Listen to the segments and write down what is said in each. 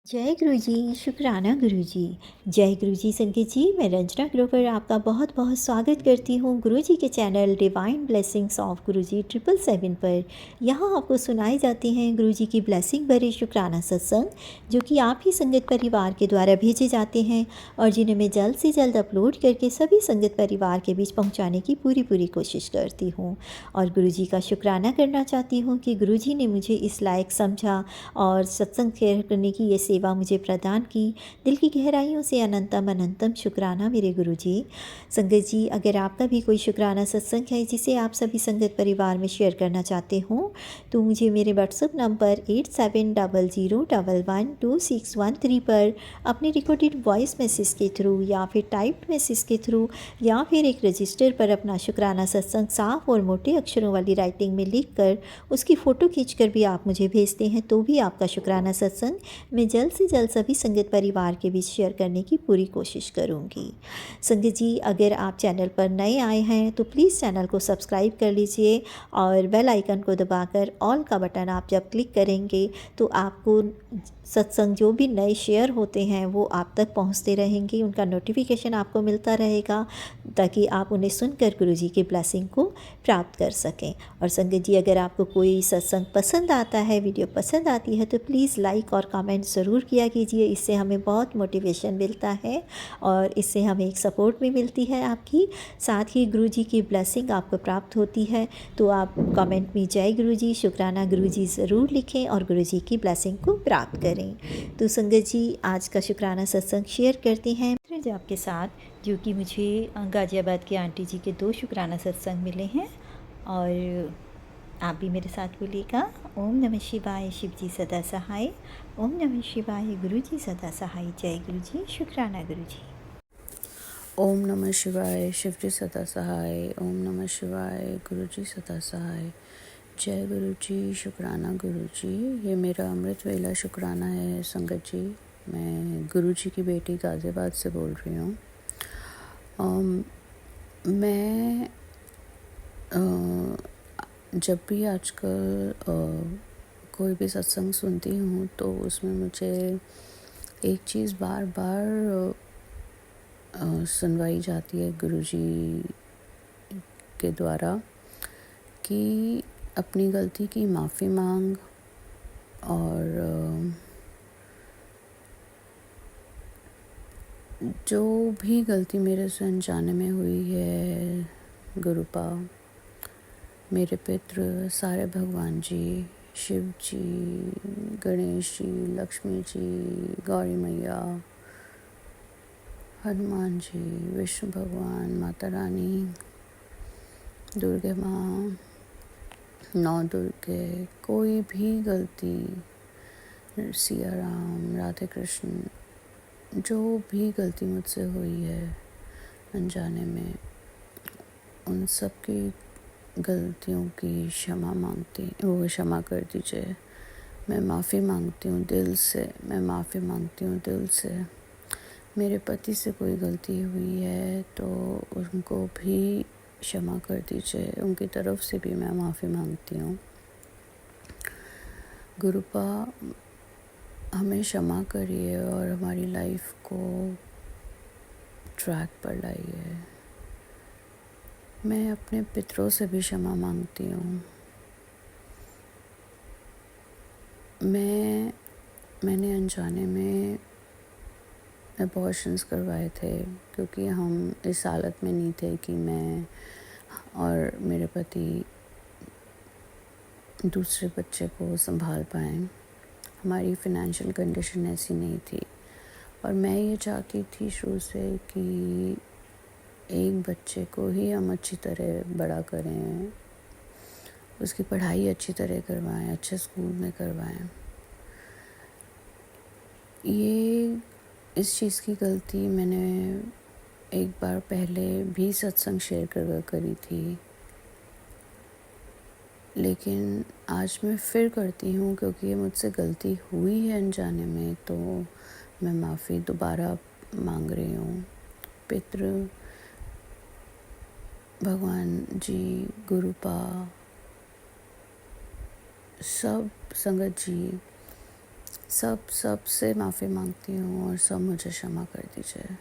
जय गुरु जी, शुक्राना गुरु जी। जय गुरु जी संगत जी, मैं रंजना ग्रोवर आपका बहुत बहुत स्वागत करती हूँ गुरु जी के चैनल डिवाइन ब्लेसिंग्स ऑफ गुरु जी 777 पर। यहाँ आपको सुनाए जाते हैं गुरु जी की ब्लेसिंग भरे शुक्राना सत्संग, जो कि आप ही संगत परिवार के द्वारा भेजे जाते हैं और जिन्हें मैं जल्द से जल्द अपलोड करके सभी संगत परिवार के बीच पहुँचाने की पूरी कोशिश करती हूँ। और गुरु जी का शुक्राना करना चाहती हूँ कि गुरु जी ने मुझे इस लायक समझा और सत्संग शेयर करने की ये सेवा मुझे प्रदान की। दिल की गहराइयों से अनंतम अनंतम शुक्राना मेरे गुरु जी। संगत जी, अगर आपका भी कोई शुक्राना सत्संग है जिसे आप सभी संगत परिवार में शेयर करना चाहते हो, तो मुझे मेरे व्हाट्सएप नंबर 8700112613 पर अपने रिकॉर्डेड वॉइस मैसेज के थ्रू या फिर टाइप्ड मैसेज के थ्रू या फिर एक रजिस्टर पर अपना शुक्राना सत्संग साफ और मोटे अक्षरों वाली राइटिंग में लिख कर उसकी फ़ोटो खींचकर भी आप मुझे भेजते हैं, तो भी आपका शुक्राना सत्संग मैं जल्द से जल्द सभी संगत परिवार के बीच शेयर करने की पूरी कोशिश करूंगी। संगत जी, अगर आप चैनल पर नए आए हैं तो प्लीज़ चैनल को सब्सक्राइब कर लीजिए और बेल आइकन को दबाकर ऑल का बटन आप जब क्लिक करेंगे तो आपको सत्संग जो भी नए शेयर होते हैं वो आप तक पहुंचते रहेंगे, उनका नोटिफिकेशन आपको मिलता रहेगा ताकि आप उन्हें सुनकर गुरु जी की ब्लेसिंग को प्राप्त कर सकें। और संगत जी, अगर आपको कोई सत्संग पसंद आता है, वीडियो पसंद आती है, तो प्लीज़ लाइक और कमेंट ज़रूर किया कीजिए। इससे हमें बहुत मोटिवेशन मिलता है और इससे हमें एक सपोर्ट भी मिलती है आपकी। साथ ही गुरु जी की ब्लेसिंग आपको प्राप्त होती है। तो आप कमेंट में जय गुरु जी, शुक्राना गुरु जी ज़रूर लिखें और गुरु जी की ब्लेसिंग को प्राप्त करें। तो संगत जी, आज का शुक्राना सत्संग शेयर करते हैं जी आपके साथ, जो कि मुझे गाज़ियाबाद की आंटी जी के 2 शुक्राना सत्संग मिले हैं। और आप भी मेरे साथ बोलिएगा, ओम नमः शिवाय, शिव जी सदा सहाय। ओम नमः शिवाय, गुरु जी सदा सहाय। जय गुरु जी, शुक्राना गुरु जी। ओम नमः शिवाय, शिव जी सदा सहाय। ओम नमः शिवाय, गुरु जी सदा सहाय। जय गुरु जी, शुक्राना गुरु जी। ये मेरा अमृत वेला शुक्राना है संगत जी। मैं गुरु जी की बेटी गाज़ियाबाद से बोल रही हूँ। मैं जब भी आजकल कोई भी सत्संग सुनती हूँ तो उसमें मुझे एक चीज़ बार बार सुनवाई जाती है गुरुजी के द्वारा कि अपनी गलती की माफ़ी मांग और जो भी गलती मेरे से अनजाने में हुई है, गुरुपा, मेरे पितृ, सारे भगवान जी, शिव जी, गणेश जी, लक्ष्मी जी, गौरी मैया, हनुमान जी, विष्णु भगवान, माता रानी, दुर्गे माँ, नौ दुर्गे, कोई भी गलती, सिया राम, राधे कृष्ण, जो भी गलती मुझसे हुई है अनजाने में, उन सब की गलतियों की क्षमा मांगती, वो क्षमा कर दीजिए। मैं माफ़ी मांगती हूँ दिल से, मैं माफ़ी मांगती हूँ दिल से। मेरे पति से कोई गलती हुई है तो उनको भी क्षमा कर दीजिए, उनकी तरफ से भी मैं माफ़ी मांगती हूँ। गुरुपा, हमें क्षमा करिए और हमारी लाइफ को ट्रैक पर लाइए। मैं अपने पितरों से भी क्षमा मांगती हूँ। मैंने अनजाने में अबॉर्शंस करवाए थे क्योंकि हम इस हालत में नहीं थे कि मैं और मेरे पति दूसरे बच्चे को संभाल पाएँ। हमारी फ़ाइनेंशियल कंडीशन ऐसी नहीं थी और मैं ये चाहती थी शुरू से कि एक बच्चे को ही हम अच्छी तरह बड़ा करें, उसकी पढ़ाई अच्छी तरह करवाएं, अच्छे स्कूल में करवाएं। ये इस चीज़ की गलती मैंने एक बार पहले भी सत्संग शेयर करी थी, लेकिन आज मैं फिर करती हूँ क्योंकि ये मुझसे गलती हुई है अनजाने में, तो मैं माफ़ी दोबारा मांग रही हूँ। पितृ, भगवान जी, गुरुपा, सब संगत जी, सब से माफ़ी मांगती हूँ और सब मुझे क्षमा कर दीजिए।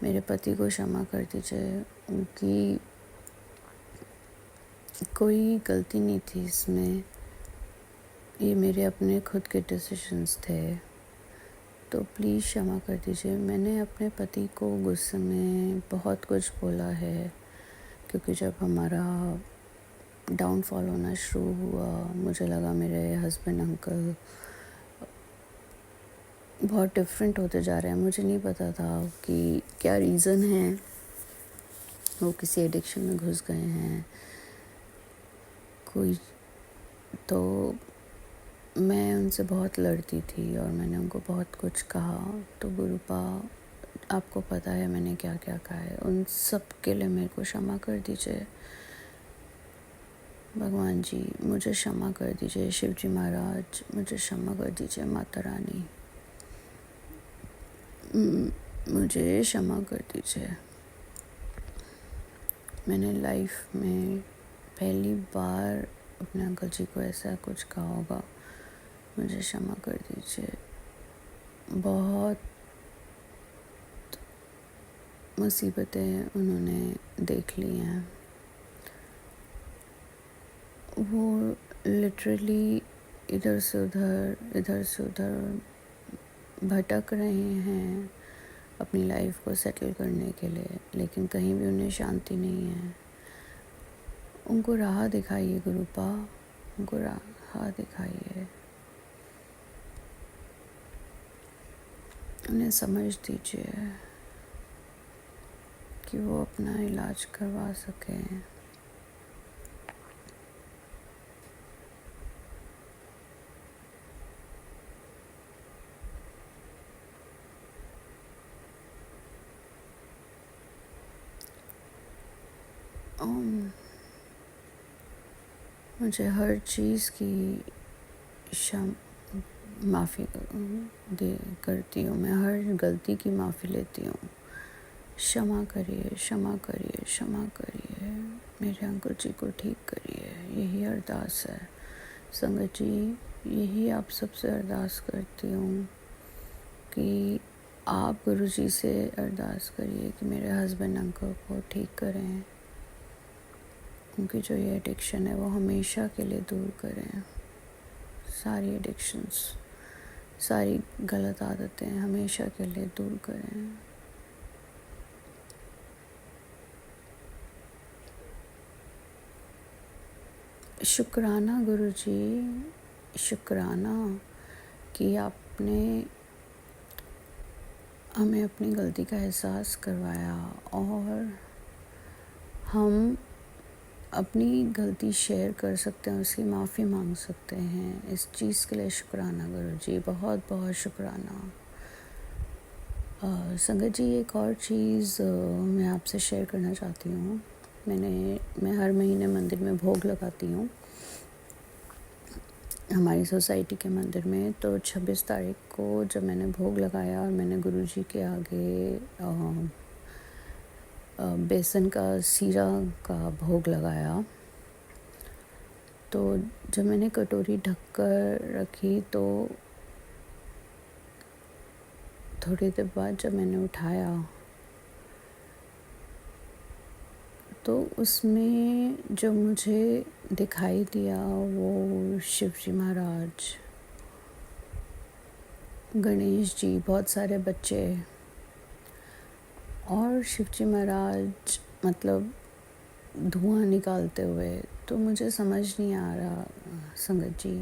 मेरे पति को क्षमा कर दीजिए, उनकी कोई गलती नहीं थी इसमें, ये मेरे अपने खुद के डिसीजंस थे, तो प्लीज़ क्षमा कर दीजिए। मैंने अपने पति को गुस्से में बहुत कुछ बोला है, क्योंकि जब हमारा डाउनफॉल होना शुरू हुआ, मुझे लगा मेरे हस्बैंड अंकल बहुत डिफरेंट होते जा रहे हैं। मुझे नहीं पता था कि क्या रीज़न है, वो किसी एडिक्शन में घुस गए हैं कोई। तो मैं उनसे बहुत लड़ती थी और मैंने उनको बहुत कुछ कहा। तो गुरुपा, आपको पता है मैंने क्या क्या कहा है, उन सब के लिए मेरे को क्षमा कर दीजिए। भगवान जी मुझे क्षमा कर दीजिए, शिव जी महाराज मुझे क्षमा कर दीजिए, माता रानी मुझे क्षमा कर दीजिए। मैंने लाइफ में पहली बार अपने अंकल जी को ऐसा कुछ कहा होगा, मुझे क्षमा कर दीजिए। बहुत मुसीबतें उन्होंने देख ली हैं, वो लिटरली इधर से उधर भटक रहे हैं अपनी लाइफ को सेटल करने के लिए, लेकिन कहीं भी उन्हें शांति नहीं है। उनको राह दिखाइए गुरुपा, उनको राह दिखाइए, उन्हें समझ दीजिए कि वो अपना इलाज करवा सकें। मुझे हर चीज़ की माफ़ी दे करती हूँ, मैं हर गलती की माफ़ी लेती हूँ। क्षमा करिए, क्षमा करिए, क्षमा करिए, मेरे अंकल जी को ठीक करिए, यही अरदास है संगत जी। यही आप सबसे अरदास करती हूँ कि आप गुरु जी से अरदास करिए कि मेरे हस्बैंड अंकल को ठीक करें, उनकी जो ये एडिक्शन है वो हमेशा के लिए दूर करें। सारी एडिक्शंस, सारी गलत आदतें हमेशा के लिए दूर करें। शुक्राना गुरुजी, शुक्राना कि आपने हमें अपनी गलती का एहसास करवाया और हम अपनी गलती शेयर कर सकते हैं, उसकी माफ़ी मांग सकते हैं। इस चीज़ के लिए शुक्राना गुरुजी, बहुत बहुत शुक्राना। संगत जी एक और चीज़ मैं आपसे शेयर करना चाहती हूँ। मैं हर महीने मंदिर में भोग लगाती हूँ, हमारी सोसाइटी के मंदिर में। तो 26 तारीख को जब मैंने भोग लगाया और मैंने गुरुजी के आगे बेसन का सीरा का भोग लगाया, तो जब मैंने कटोरी ढककर रखी तो थोड़ी देर बाद जब मैंने उठाया तो उसमें जो मुझे दिखाई दिया वो शिव जी महाराज, गणेश जी, बहुत सारे बच्चे और शिव जी महाराज मतलब धुआं निकालते हुए। तो मुझे समझ नहीं आ रहा संगत जी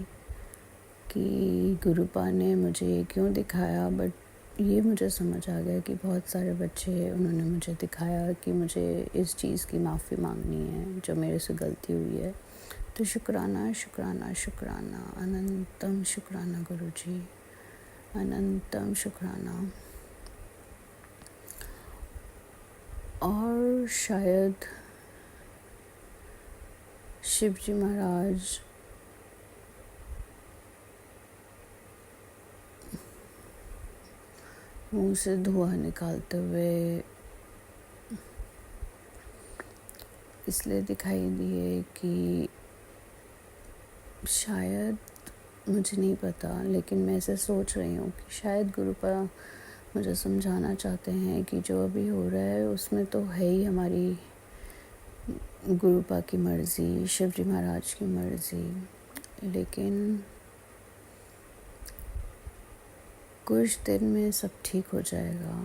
कि गुरुपा ने मुझे ये क्यों दिखाया, बट ये मुझे समझ आ गया कि बहुत सारे बच्चे उन्होंने मुझे दिखाया कि मुझे इस चीज़ की माफ़ी मांगनी है जो मेरे से गलती हुई है। तो शुक्राना शुक्राना शुक्राना, अनंतम शुक्राना गुरुजी, अनंतम शुक्राना। और शायद शिव जी महाराज मुंह से धुआं निकालते हुए इसलिए दिखाई दिए कि शायद मुझे नहीं पता, लेकिन मैं ऐसे सोच रही हूँ कि शायद गुरुपा मुझे समझाना चाहते हैं कि जो अभी हो रहा है उसमें तो है ही हमारी गुरुपा की मर्ज़ी, शिव जी महाराज की मर्ज़ी, लेकिन कुछ दिन में सब ठीक हो जाएगा।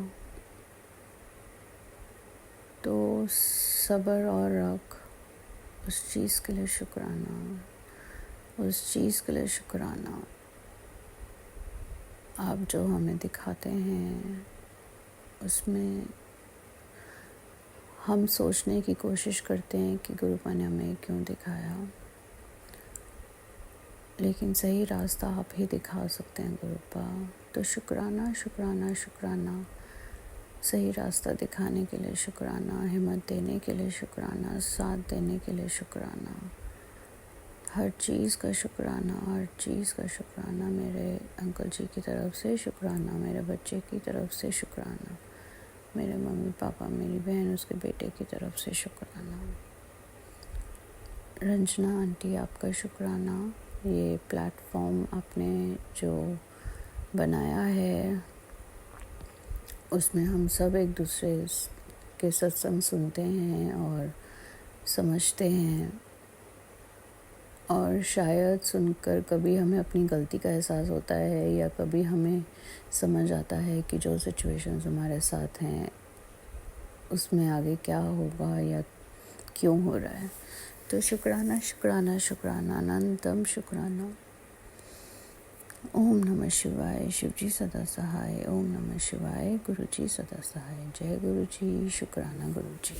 तो सब्र और रख, उस चीज़ के लिए शुक्राना, उस चीज़ के लिए शुक्राना। आप जो हमें दिखाते हैं उसमें हम सोचने की कोशिश करते हैं कि गुरुपा ने हमें क्यों दिखाया, लेकिन सही रास्ता आप ही दिखा सकते हैं गुरुपा। तो शुक्राना शुक्राना शुक्राना, सही रास्ता दिखाने के लिए शुक्राना, हिम्मत देने के लिए शुक्राना, साथ देने के लिए शुक्राना, हर चीज़ का शुक्राना, हर चीज़ का शुक्राना। मेरे अंकल जी की तरफ से शुक्राना, मेरे बच्चे की तरफ से शुक्राना, मेरे मम्मी पापा, मेरी बहन, उसके बेटे की तरफ से शुक्राना। रंजना आंटी, आपका शुक्राना, ये प्लेटफॉर्म आपने जो बनाया है उसमें हम सब एक दूसरे के सत्संग सुनते हैं और समझते हैं, और शायद सुनकर कभी हमें अपनी गलती का एहसास होता है या कभी हमें समझ आता है कि जो सिचुएशंस हमारे साथ हैं उसमें आगे क्या होगा या क्यों हो रहा है। तो शुक्राना शुक्राना शुक्राना, अनंतम शुक्राना। ओम नमः शिवाय, शिव जी सदा सहाय। ओम नमः शिवाय, गुरु जी सदा सहाय। जय गुरु जी, शुक्राना गुरु जी।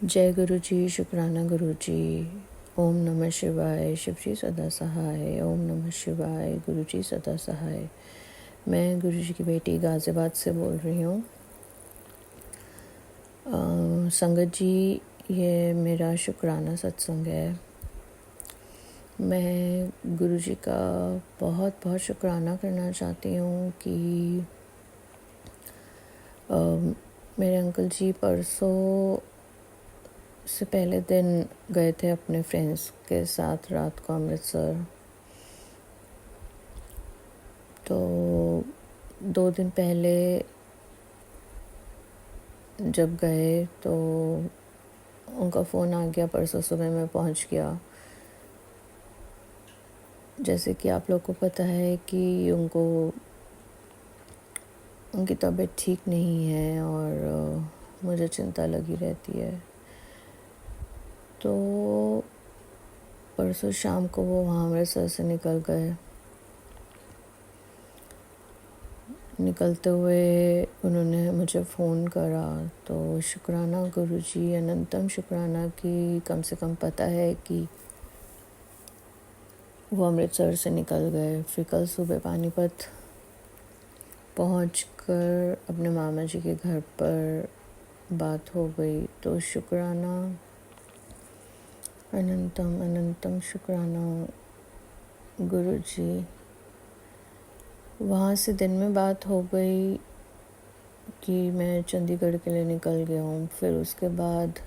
जय गुरु जी, शुक्राना गुरु जी। ओम नमः शिवाय, शिव जी सदा सहाय। ओम नमः शिवाय, गुरु जी सदा सहाय। मैं गुरु जी की बेटी गाज़ियाबाद से बोल रही हूँ। संगत जी, ये मेरा शुक्राना सत्संग है। मैं गुरु जी का बहुत बहुत शुक्राना करना चाहती हूँ कि मेरे अंकल जी परसों से पहले दिन गए थे अपने फ्रेंड्स के साथ रात को अमृतसर। तो 2 दिन पहले जब गए तो उनका फ़ोन आ गया, परसों सुबह मैं पहुंच गया। जैसे कि आप लोग को पता है कि उनकी तबीयत ठीक नहीं है और मुझे चिंता लगी रहती है। तो परसों शाम को वो वहाँ अमृतसर से निकल गए। निकलते हुए उन्होंने मुझे फ़ोन करा। तो शुक्राना गुरुजी, अनंतम शुक्राना कि कम से कम पता है कि वो अमृतसर से निकल गए। फिर कल सुबह पानीपत पहुंचकर अपने मामा जी के घर पर बात हो गई। तो शुक्राना, अनंतम अनंतम शुक्राना गुरुजी। वहाँ से दिन में बात हो गई कि मैं चंडीगढ़ के लिए निकल गया हूँ। फिर उसके बाद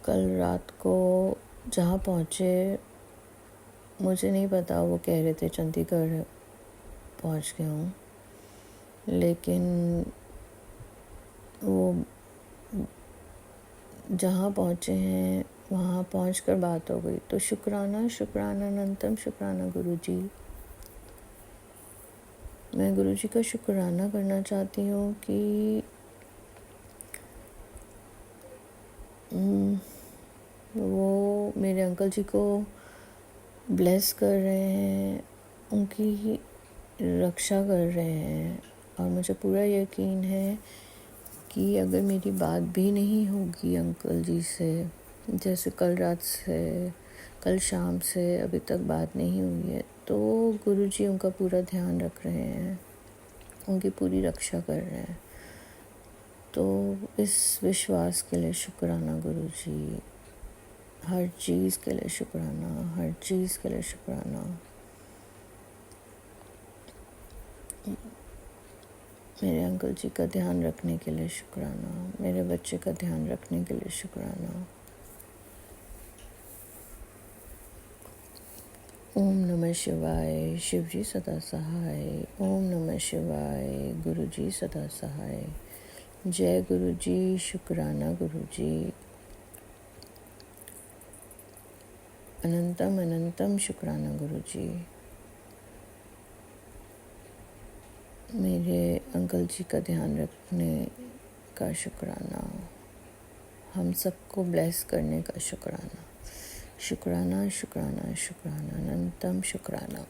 कल रात को जहाँ पहुँचे, मुझे नहीं पता, वो कह रहे थे चंडीगढ़ पहुँच गया हूँ, लेकिन वो जहाँ पहुँचे हैं वहाँ पहुँचकर बात हो गई। तो शुक्राना शुक्राना अनंतम शुक्राना गुरुजी। मैं गुरुजी का शुक्राना करना चाहती हूँ कि वो मेरे अंकल जी को ब्लेस कर रहे हैं, उनकी रक्षा कर रहे हैं। और मुझे पूरा यकीन है कि अगर मेरी बात भी नहीं होगी अंकल जी से, जैसे कल रात से, कल शाम से अभी तक बात नहीं हुई है, तो गुरुजी उनका पूरा ध्यान रख रहे हैं, उनकी पूरी रक्षा कर रहे हैं। तो इस विश्वास के लिए शुक्राना गुरुजी, हर चीज़ के लिए शुक्राना, हर चीज़ के लिए शुक्राना। मेरे अंकल जी का ध्यान रखने के लिए शुक्राना, मेरे बच्चे का ध्यान रखने के लिए शुक्राना। ओम नमः शिवाय, शिव जी सदा सहाय। ओम नमः शिवाय, गुरु जी सदा सहाय। जय गुरु जी, शुक्राना गुरु जी। अनंतम अनंतम शुक्राना गुरु जी। मेरे अंकल जी का ध्यान रखने का शुक्राना, हम सबको ब्लेस करने का शुक्राना। शुक्राना शुक्राना शुक्राना, अनंतम शुक्राना।